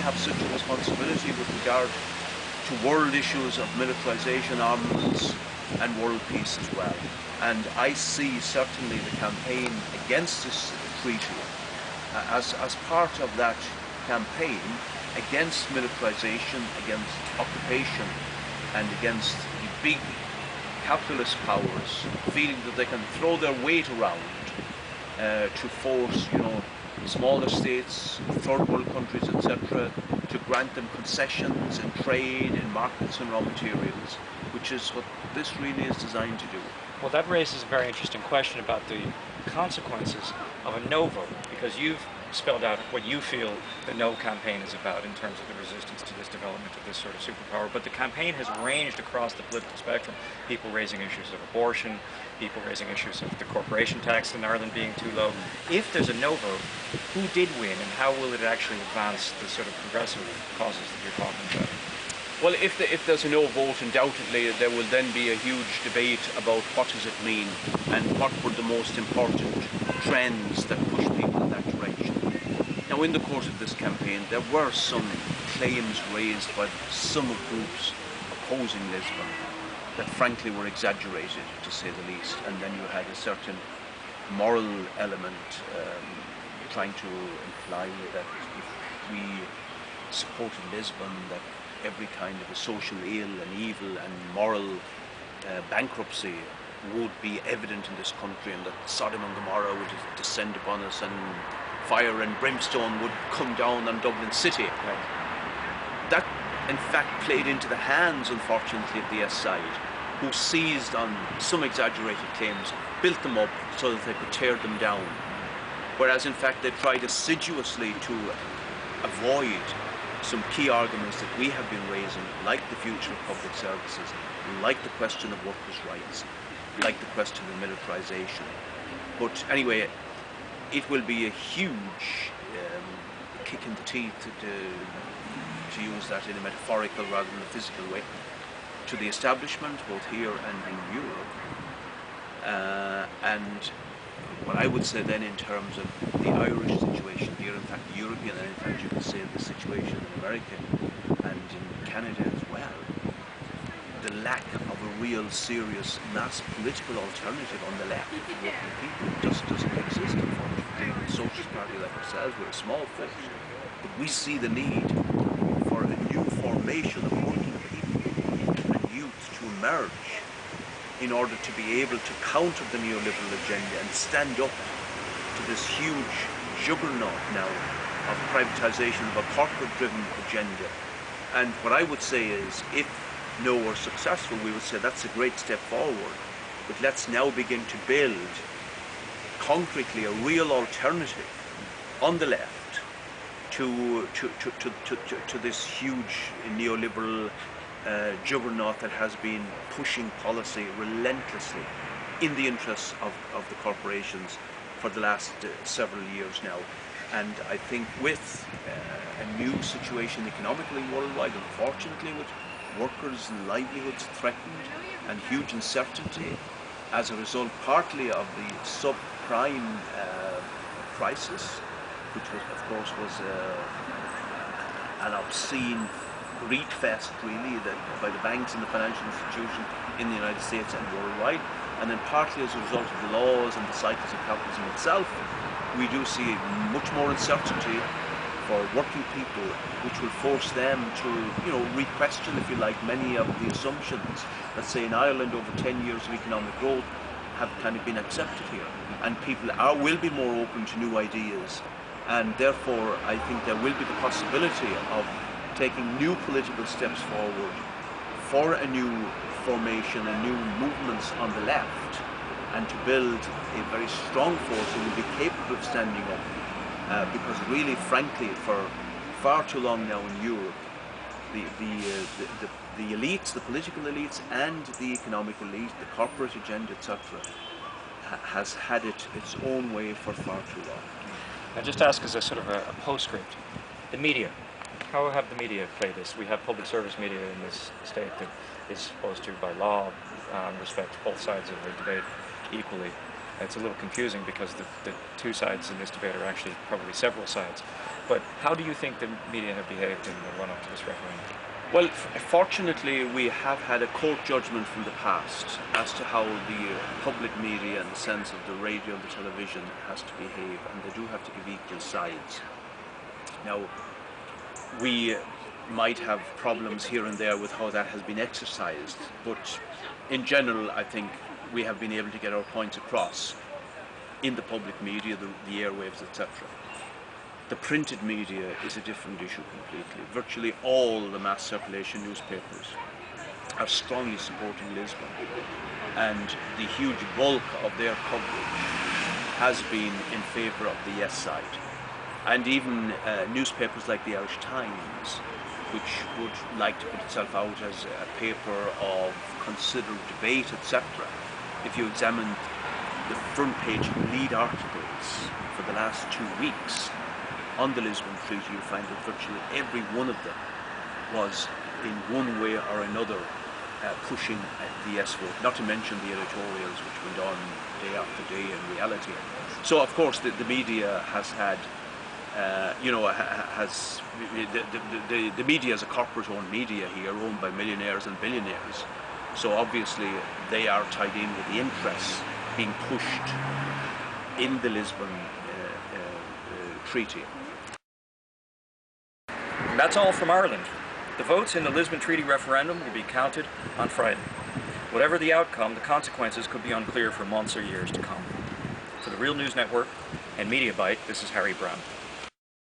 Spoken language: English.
have such a responsibility with regard to world issues of militarization, armaments, and world peace as well. And I see certainly the campaign against this treaty as part of that campaign against militarization, against occupation, and against the big capitalist powers feeling that they can throw their weight around to force, smaller states, third world countries, etc., to grant them concessions in trade, in markets and raw materials, which is what this really is designed to do. Well, that raises a very interesting question about the consequences of a no vote, because you've spelled out what you feel the no campaign is about in terms of the resistance to this development of this sort of superpower. But the campaign has ranged across the political spectrum. People raising issues of abortion, people raising issues of the corporation tax in Ireland being too low. If there's a no vote, who did win, and how will it actually advance the sort of progressive causes that you're talking about? Well, if there's a no vote, undoubtedly there will then be a huge debate about what does it mean and what were the most important trends that push people in that direction. Now, in the course of this campaign, there were some claims raised by some groups opposing Lisbon that frankly were exaggerated, to say the least, and then you had a certain moral element trying to imply that if we supported Lisbon, that every kind of a social ill and evil and moral bankruptcy would be evident in this country, and that Sodom and Gomorrah would descend upon us and fire and brimstone would come down on Dublin City. Right. That in fact played into the hands, unfortunately, of the S side, who seized on some exaggerated claims, built them up so that they could tear them down, whereas in fact they tried assiduously to avoid some key arguments that we have been raising, like the future of public services, like the question of workers' rights, like the question of militarization. But anyway, it will be a huge kick in the teeth, to use that in a metaphorical rather than a physical way, to the establishment, both here and in Europe. And what I would say then in terms of the Irish situation here, in fact the European, and in fact you could say the situation in America and in Canada as well, the lack of a real serious mass political alternative on the left of the working people just doesn't exist, unfortunately. In a socialist party like ourselves, we're a small force, but we see the need for a new formation of working people and youth to emerge in order to be able to counter the neoliberal agenda and stand up to this huge juggernaut now of privatization, of a corporate-driven agenda. And what I would say is, if no were successful, we would say that's a great step forward, but let's now begin to build concretely a real alternative on the left to this huge neoliberal juggernaut that has been pushing policy relentlessly in the interests of the corporations for the last several years now. And I think with a new situation economically worldwide, unfortunately, with workers' livelihoods threatened and huge uncertainty as a result partly of the subprime crisis, which was, of course, an obscene greed fest really that by the banks and the financial institutions in the United States and worldwide, and then partly as a result of the laws and the cycles of capitalism itself, we do see much more uncertainty for working people, which will force them to, re-question, if you like, many of the assumptions that, say, in Ireland over 10 years of economic growth have kind of been accepted here, and people will be more open to new ideas, and therefore I think there will be the possibility of taking new political steps forward for a new formation and new movements on the left, and to build a very strong force who will be capable of standing up. Because really, frankly, for far too long now in Europe, the elites, the political elites and the economic elite, the corporate agenda, etc., has had its own way for far too long. I just ask as a sort of a postscript, the media. How have the media played this? We have public service media in this state that is supposed to, by law, respect both sides of the debate equally. It's a little confusing because the two sides in this debate are actually probably several sides. But how do you think the media have behaved in the run-up to this referendum? Well, fortunately, we have had a court judgment from the past as to how the public media, in the sense of the radio and the television, has to behave, and they do have to give equal sides. Now, we might have problems here and there with how that has been exercised, but in general, I think we have been able to get our points across in the public media, the airwaves, etc. The printed media is a different issue completely. Virtually all the mass circulation newspapers are strongly supporting Lisbon, and the huge bulk of their coverage has been in favour of the yes side. And even newspapers like the Irish Times, which would like to put itself out as a paper of considered debate, etc. If you examine the front page lead articles for the last 2 weeks on the Lisbon Treaty, you'll find that virtually every one of them was in one way or another pushing the yes vote, not to mention the editorials which went on day after day in reality. So of course the media has had, the media is a corporate-owned media here, owned by millionaires and billionaires. So obviously they are tied in with the interests being pushed in the Lisbon Treaty. And that's all from Ireland. The votes in the Lisbon Treaty referendum will be counted on Friday. Whatever the outcome, the consequences could be unclear for months or years to come. For the Real News Network and MediaBite, this is Harry Browne.